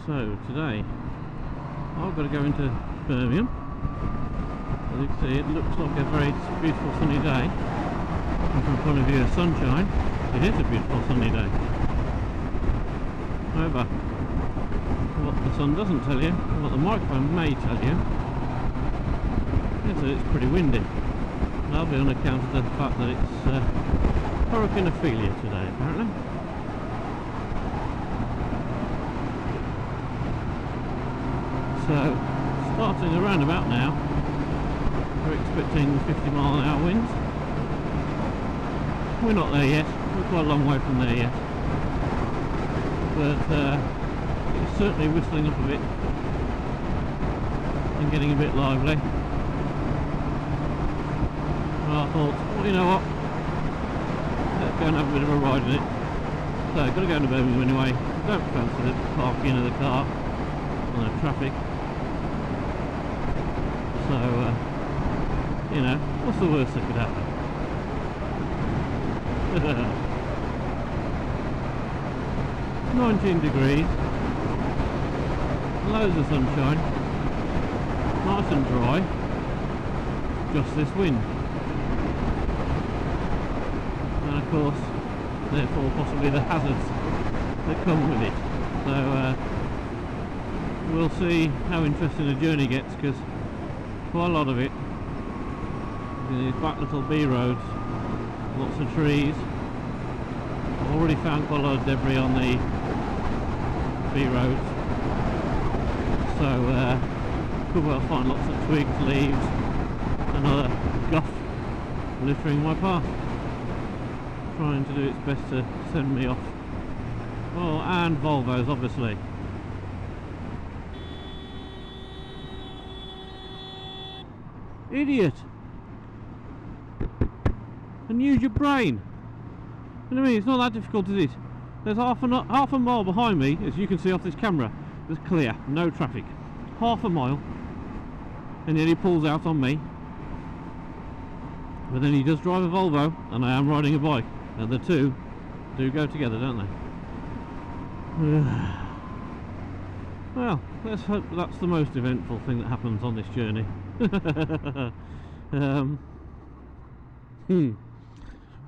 So today I've got to go into Birmingham. As you can see, it looks like a very beautiful sunny day, and from the point of view of sunshine it is a beautiful sunny day. However, what the sun doesn't tell you, what the microphone may tell you, is that it's pretty windy. That'll be on account of the fact that it's Hurricane Ophelia today, apparently. So, starting around about now, we're expecting 50-mile-an-hour winds. We're not there yet, we're quite a long way from there yet. But it's certainly whistling up a bit and getting a bit lively. I thought, well, you know what, let's go and have a bit of a ride in it. So I've got to go to Birmingham anyway. Don't fancy the parking of the car on the traffic. So, you know, what's the worst that could happen? 19 degrees, loads of sunshine, nice and dry, just this wind. And of course, therefore possibly the hazards that come with it. So we'll see how interesting the journey gets, because quite a lot of it, these back little B roads, lots of trees. I've already found quite a lot of debris on the B roads, so could well find lots of twigs, leaves and other guff littering my path, trying to do its best to send me off. Oh, and Volvos, obviously. Idiot! And use your brain. You know what I mean? It's not that difficult, is it? There's half a mile behind me, as you can see off this camera. There's clear, no traffic. Half a mile, and then he pulls out on me. But then he does drive a Volvo, and I am riding a bike, and the two do go together, don't they? Well, let's hope that's the most eventful thing that happens on this journey.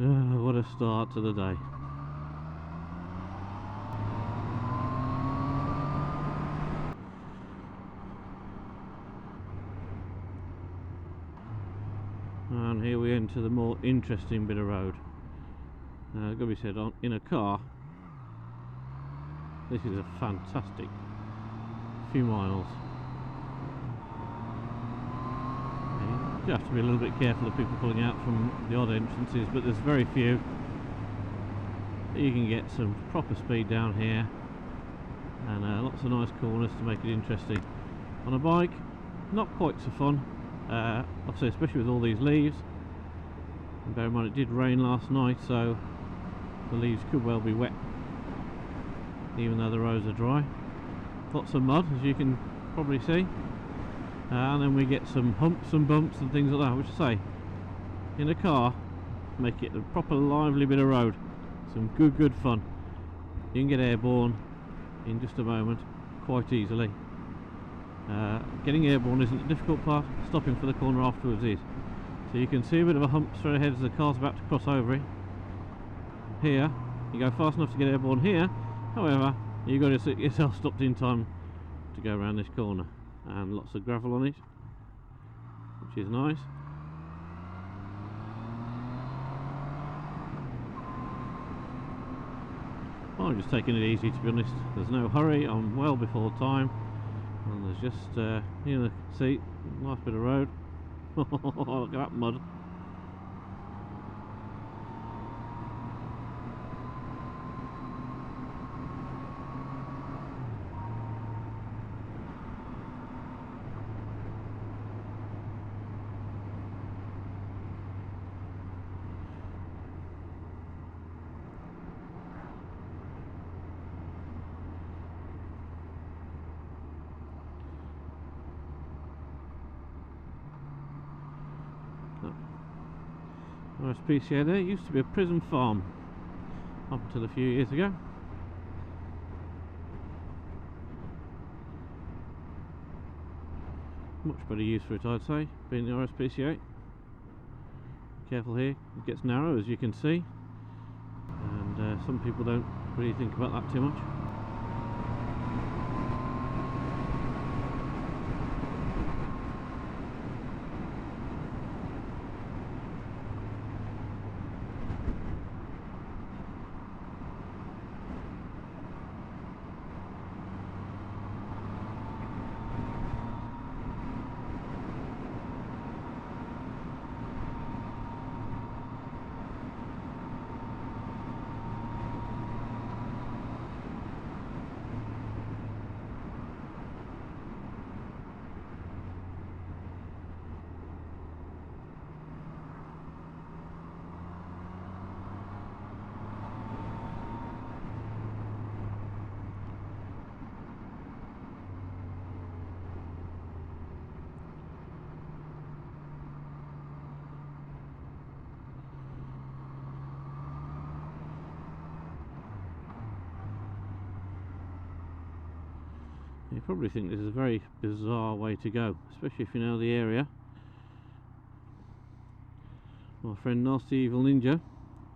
What a start to the day. And here we enter the more interesting bit of road. Got to be said, in a car, this is a fantastic few miles. You have to be a little bit careful of people pulling out from the odd entrances, but there's very few. You can get some proper speed down here, and lots of nice corners to make it interesting. On a bike, not quite so fun, obviously, especially with all these leaves. And bear in mind it did rain last night, so the leaves could well be wet, even though the roads are dry. Lots of mud, as you can probably see. And then we get some humps and bumps and things like that, which I say, in a car, make it a proper lively bit of road. Some good fun. You can get airborne in just a moment, quite easily. Getting airborne isn't the difficult part, stopping for the corner afterwards is. So you can see a bit of a hump straight ahead as the car's about to cross over it. Here, you go fast enough to get airborne here, however, you've got to get yourself stopped in time to go around this corner. And lots of gravel on it, which is nice. Well, I'm just taking it easy, to be honest. There's no hurry, I'm well before time, and there's just you know, see, nice bit of road. Look at that mud. Nice piece here. There used to be a prison farm up until a few years ago. Much better use for it, I'd say, being the RSPCA. Careful here, it gets narrow as you can see, and some people don't really think about that too much. You probably think this is a very bizarre way to go, especially if you know the area. My friend Nasty Evil Ninja,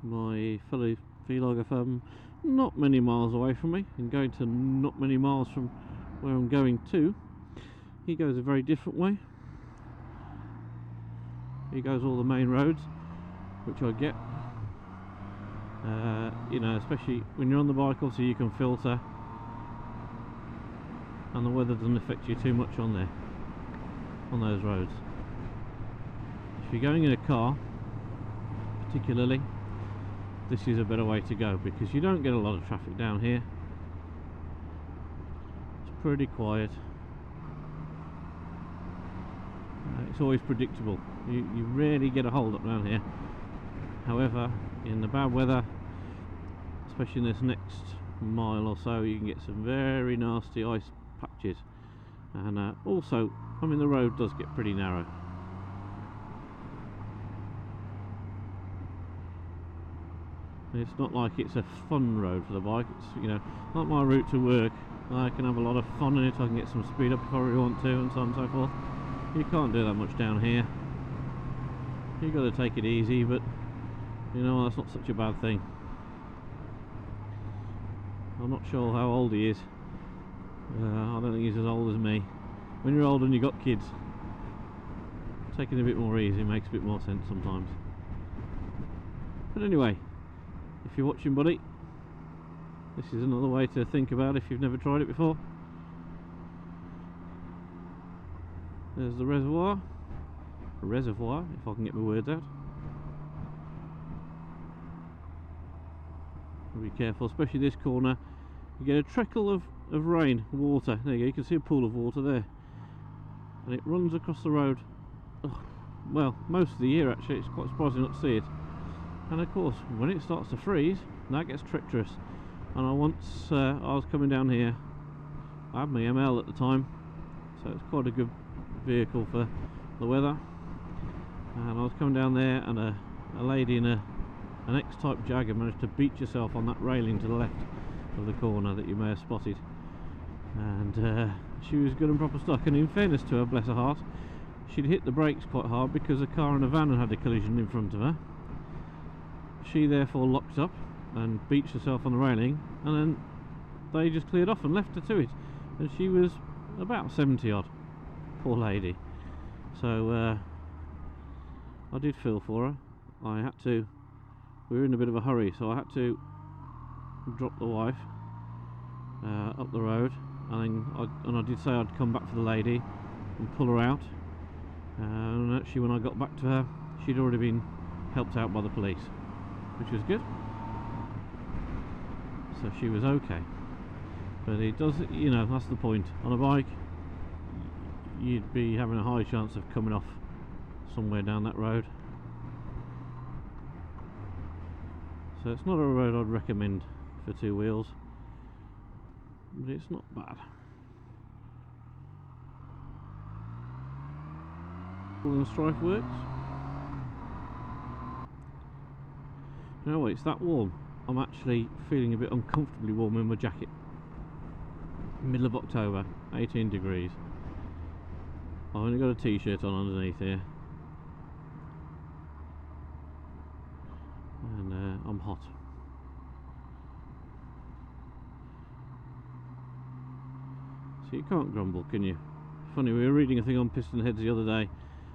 my fellow vlogger, not many miles away from me, and going to not many miles from where I'm going to, he goes a very different way. He goes all the main roads, which I get. You know, especially when you're on the bike, obviously you can filter, and the weather doesn't affect you too much on there, on those roads. If you're going in a car, particularly, this is a better way to go, because you don't get a lot of traffic down here. It's pretty quiet. It's always predictable. You rarely get a hold up down here. However, in the bad weather, especially in this next mile or so, you can get some very nasty ice patches, and also, I mean, the road does get pretty narrow. It's not like it's a fun road for the bike. It's, you know, like my route to work. I can have a lot of fun in it. I can get some speed up if I really want to, and so on and so forth. You can't do that much down here. You've got to take it easy, but you know, that's not such a bad thing. I'm not sure how old he is. I don't think he's as old as me. When you're old and you've got kids, taking it a bit more easy makes a bit more sense sometimes. But anyway, if you're watching, buddy, this is another way to think about if you've never tried it before. There's the reservoir. A reservoir, if I can get my words out. Be careful, especially this corner. You get a trickle of rain, water. There you go, you can see a pool of water there. And it runs across the road. Oh, well, most of the year actually. It's quite surprising not to see it. And of course, when it starts to freeze, that gets treacherous. And I was coming down here. I had my ML at the time, so it's quite a good vehicle for the weather. And I was coming down there, and a lady in an X-type Jagger managed to beat herself on that railing to the left of the corner that you may have spotted. And she was good and proper stuck. And in fairness to her, bless her heart, she'd hit the brakes quite hard because a car and a van had a collision in front of her. She therefore locked up and beached herself on the railing, and then they just cleared off and left her to it. And she was about 70 odd, poor lady. So I did feel for her. I had to, we were in a bit of a hurry, so I had to drop the wife up the road, and I did say I'd come back for the lady and pull her out. And actually, when I got back to her, she'd already been helped out by the police, which was good. So she was okay. But it does, you know, that's the point. On a bike, you'd be having a high chance of coming off somewhere down that road. So it's not a road I'd recommend for two wheels, but it's not bad. And strife works. You know what, it's that warm, I'm actually feeling a bit uncomfortably warm in my jacket. Middle of October, 18 degrees. I've only got a t-shirt on underneath here, and I'm hot. So you can't grumble, can you? Funny, we were reading a thing on Piston Heads the other day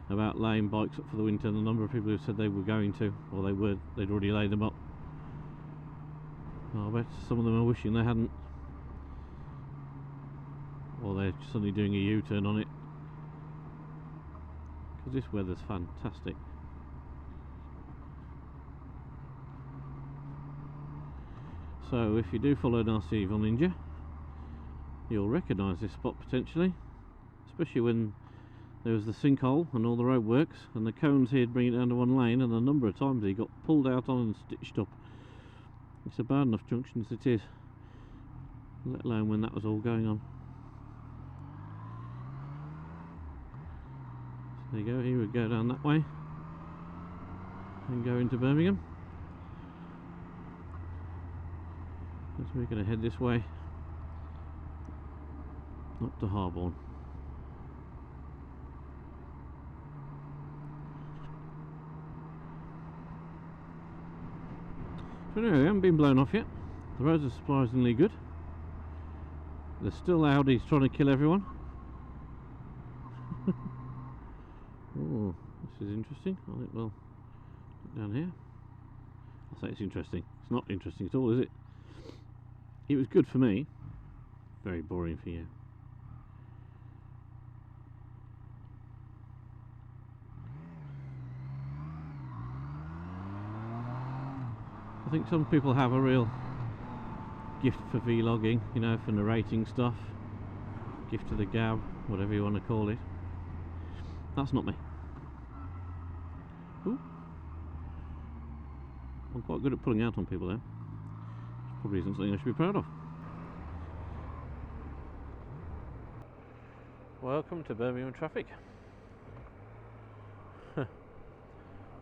about laying bikes up for the winter, and the number of people who said they were going to, or they'd already laid them up. Well, I bet some of them are wishing they hadn't, or they're suddenly doing a U-turn on it, because this weather's fantastic. So if you do follow Nasty Evil Ninja, you'll recognise this spot potentially, especially when there was the sinkhole and all the roadworks, and the cones here bring it down to one lane, and a number of times he got pulled out on and stitched up. It's a bad enough junction as it is, let alone when that was all going on. So there you go, he would go down that way and go into Birmingham. So we're going to head this way up to Harborne. So anyway, we haven't been blown off yet. The roads are surprisingly good. There's still Audis trying to kill everyone. Oh, this is interesting. I think we'll look down here. I say it's interesting. It's not interesting at all, is it? It was good for me. Very boring for you. I think some people have a real gift for vlogging, you know, for narrating stuff, gift to the gab, whatever you want to call it. That's not me. Ooh. I'm quite good at pulling out on people though. Probably isn't something I should be proud of. Welcome to Birmingham traffic.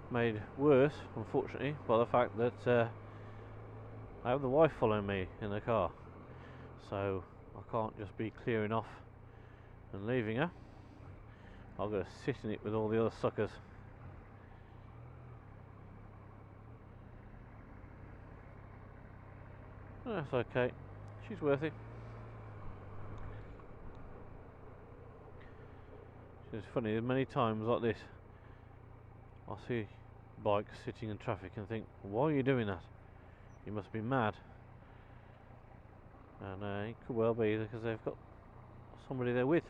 Made worse, unfortunately, by the fact that I have the wife following me in the car, so I can't just be clearing off and leaving her. I've got to sit in it with all the other suckers. That's okay, she's worthy. It's funny, there's many times like this I see bikes sitting in traffic and think, why are you doing that? You must be mad. And it could well be because they've got somebody they're with.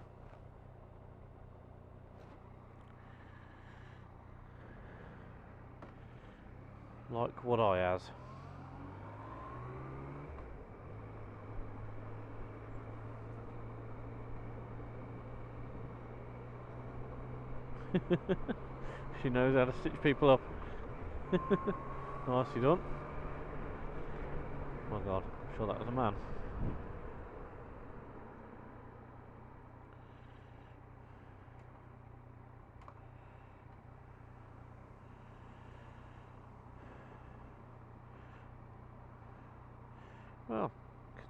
Like what I has. She knows how to stitch people up. Nicely done. Oh my god, I'm sure that was a man. Well,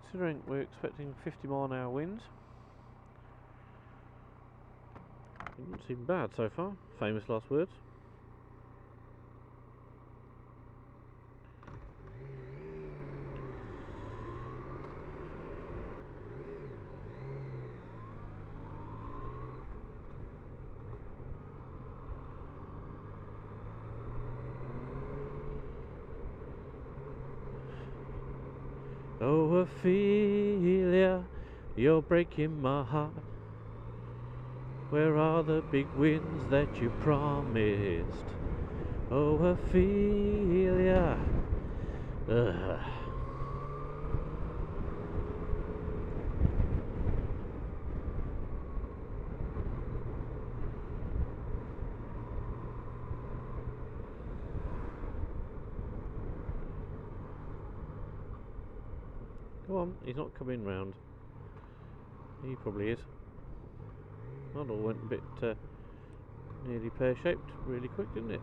considering we're expecting 50-mile-an-hour winds, it doesn't seem bad so far. Famous last words. Oh, Ophelia, you're breaking my heart. Where are the big wins that you promised? Oh, Ophelia. Ugh. Go on, he's not coming round. He probably is. That all went a bit nearly pear-shaped really quick, didn't it?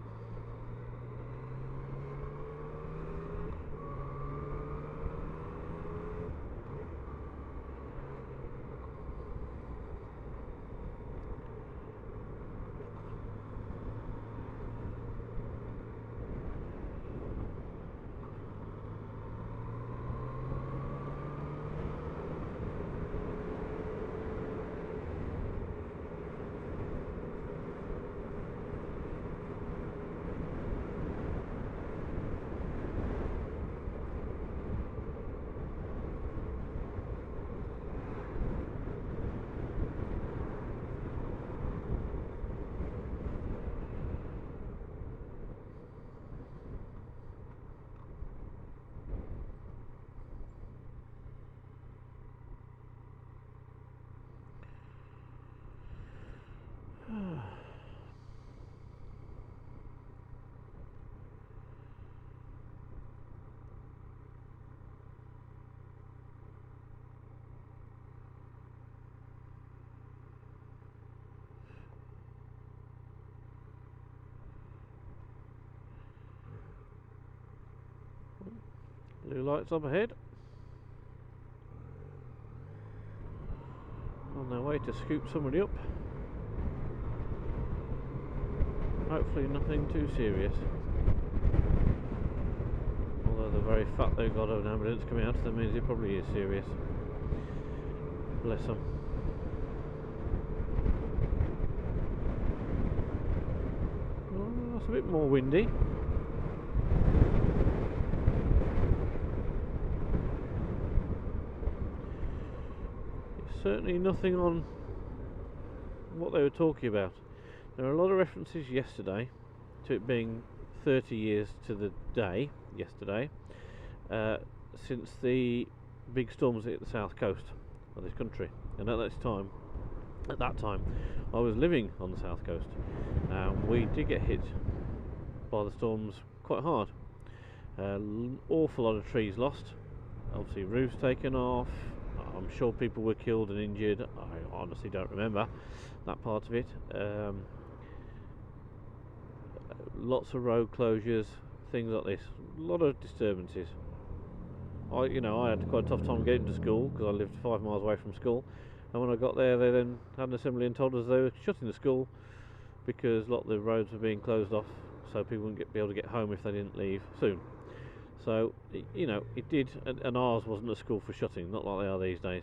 Blue lights up ahead. On their way to scoop somebody up. Hopefully nothing too serious. Although the very fact they've got an ambulance coming out to them means it probably is serious. Bless them. Oh, it's a bit more windy. It's certainly nothing on what they were talking about. There are a lot of references yesterday to it being 30 years to the day, yesterday, since the big storms hit the south coast of this country. And at that time, I was living on the south coast. We did get hit by the storms quite hard. An awful lot of trees lost, obviously roofs taken off. I'm sure people were killed and injured. I honestly don't remember that part of it. Lots of road closures, things like this. A lot of disturbances. I had quite a tough time getting to school because I lived 5 miles away from school. And when I got there, they then had an assembly and told us they were shutting the school because a lot of the roads were being closed off, so people wouldn't be able to get home if they didn't leave soon. So, it did, and ours wasn't a school for shutting, not like they are these days.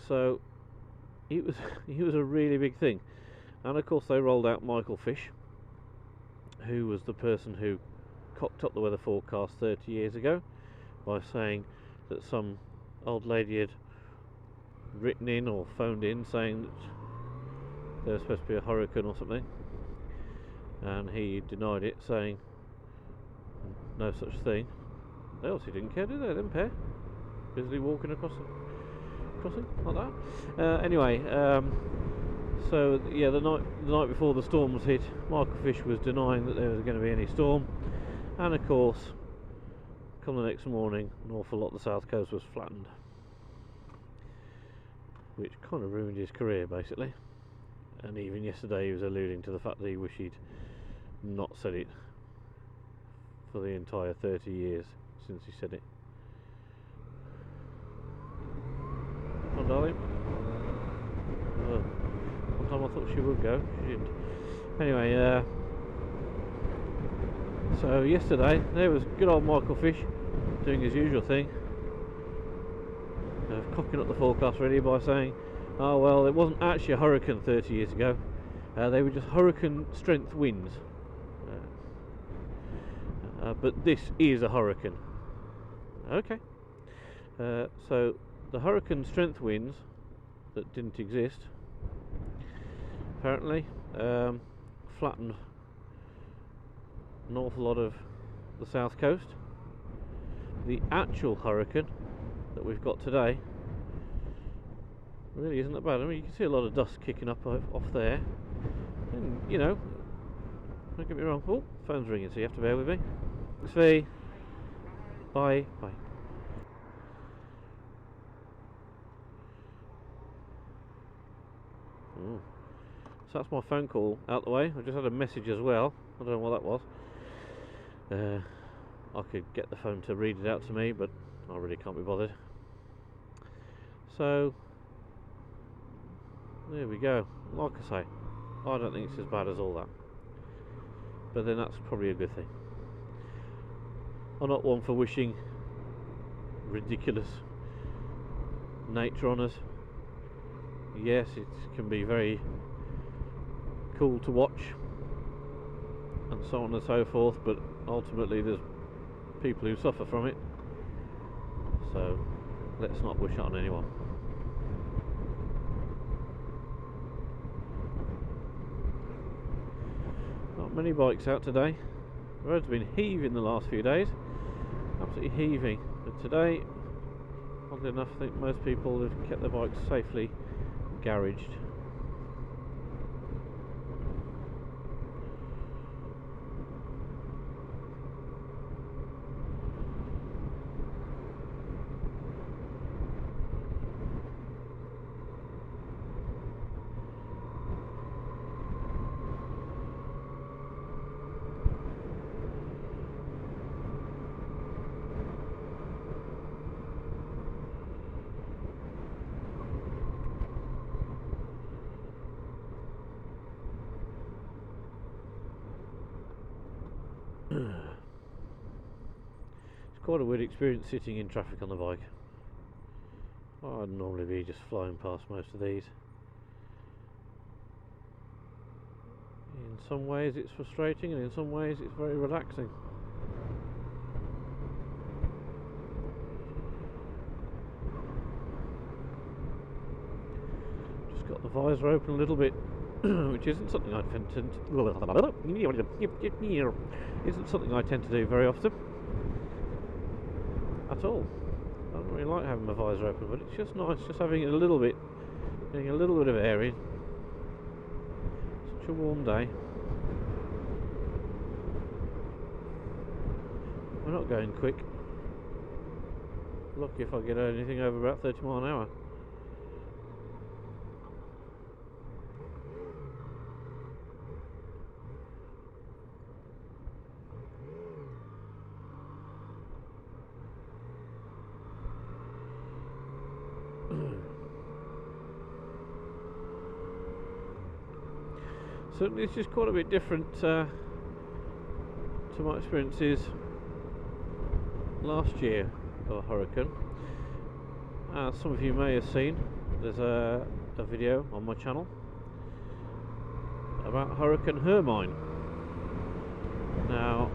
So, it was a really big thing. And of course they rolled out Michael Fish, who was the person who cocked up the weather forecast 30 years ago by saying that some old lady had written in or phoned in saying that there was supposed to be a hurricane or something, and he denied it, saying no such thing. They obviously didn't care, did they? They didn't care. Busily walking across the crossing like that. Anyway, so yeah, the night before the storms hit, Michael Fish was denying that there was going to be any storm, and of course, come the next morning, an awful lot of the south coast was flattened, which kind of ruined his career basically. And even yesterday he was alluding to the fact that he wished he'd not said it for the entire 30 years since he said it. Come on, darling. One time I thought she would go, she didn't. Anyway, so yesterday there was good old Michael Fish doing his usual thing, cocking up the forecast really by saying, oh well, it wasn't actually a hurricane 30 years ago, they were just hurricane strength winds, but this is a hurricane. Okay, so the hurricane strength winds that didn't exist apparently flattened an awful lot of the south coast. The actual hurricane that we've got today really isn't that bad. I mean, you can see a lot of dust kicking up off there, and don't get me wrong. Oh, phone's ringing, so you have to bear with me. Thanks, V. Bye. Ooh. So that's my phone call out the way. I just had a message as well. I don't know what that was. I could get the phone to read it out to me, but I really can't be bothered. So there we go. Like I say, I don't think it's as bad as all that, but then that's probably a good thing. I'm not one for wishing ridiculous nature on us. Yes, it can be very cool to watch and so on and so forth, but ultimately there's people who suffer from it, so let's not wish it on anyone. Not many bikes out today. The road's been heaving the last few days, absolutely heaving, but today, oddly enough, I think most people have kept their bikes safely garaged. It's quite a weird experience sitting in traffic on the bike. I'd normally be just flying past most of these. In some ways it's frustrating, and in some ways it's very relaxing. Just got the visor open a little bit, which isn't something I tend to do very often at all. I don't really like having my visor open, but it's just nice, just having it a little bit, getting a little bit of air in. Such a warm day. We're not going quick. Lucky if I get anything over about 30 miles an hour. Certainly it's just quite a bit different to my experiences last year of Hurricane. As some of you may have seen, there's a video on my channel about Hurricane Hermine. Now,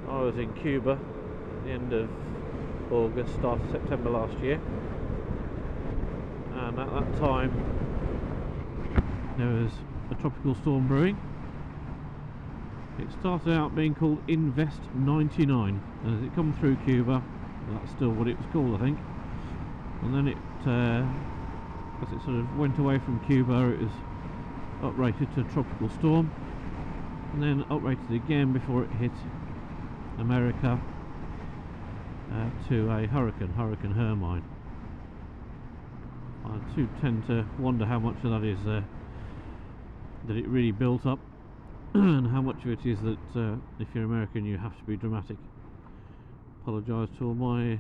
I was in Cuba at the end of August, start of September last year, and at that time there was a tropical storm brewing. It started out being called Invest 99, and as it come through Cuba, that's still what it was called, I think. And then it, as it sort of went away from Cuba, it was uprated to a tropical storm, and then uprated again before it hit America to a Hurricane Hermine. I do tend to wonder how much of that is that it really built up, and how much of it is that if you're American you have to be dramatic. Apologise to all my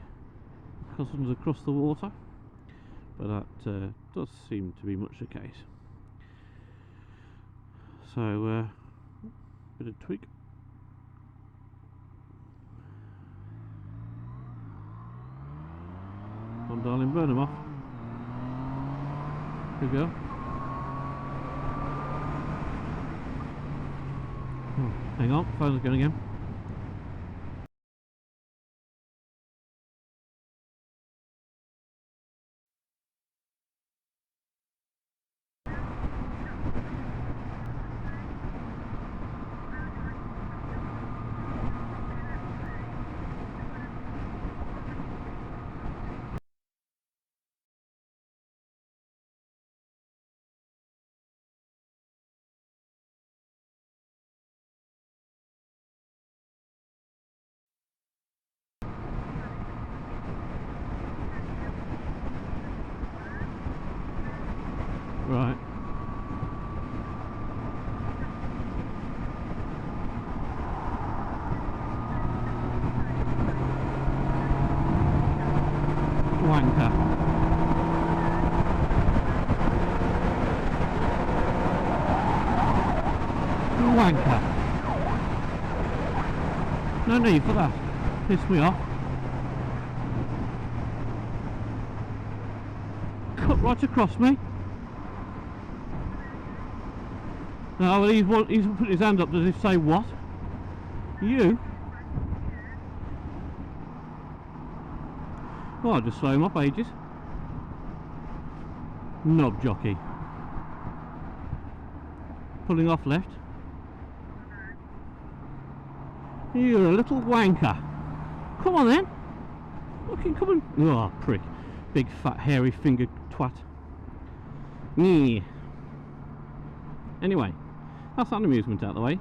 cousins across the water, but that does seem to be much the case. So bit of tweak. Come on darling, burn them off. Here we go. Oh, hang on, phone's going again. Right. Wanker. Wanker. No need for that. Piss me off. Cut right across me. No, well, he's put his hand up as if to say, what? You? Well, I'll just slow him up ages. Knob jockey. Pulling off left. You're a little wanker. Come on then. Fucking come on. Oh, prick. Big fat hairy fingered twat. Yeah. Anyway, that's an amusement out of the way.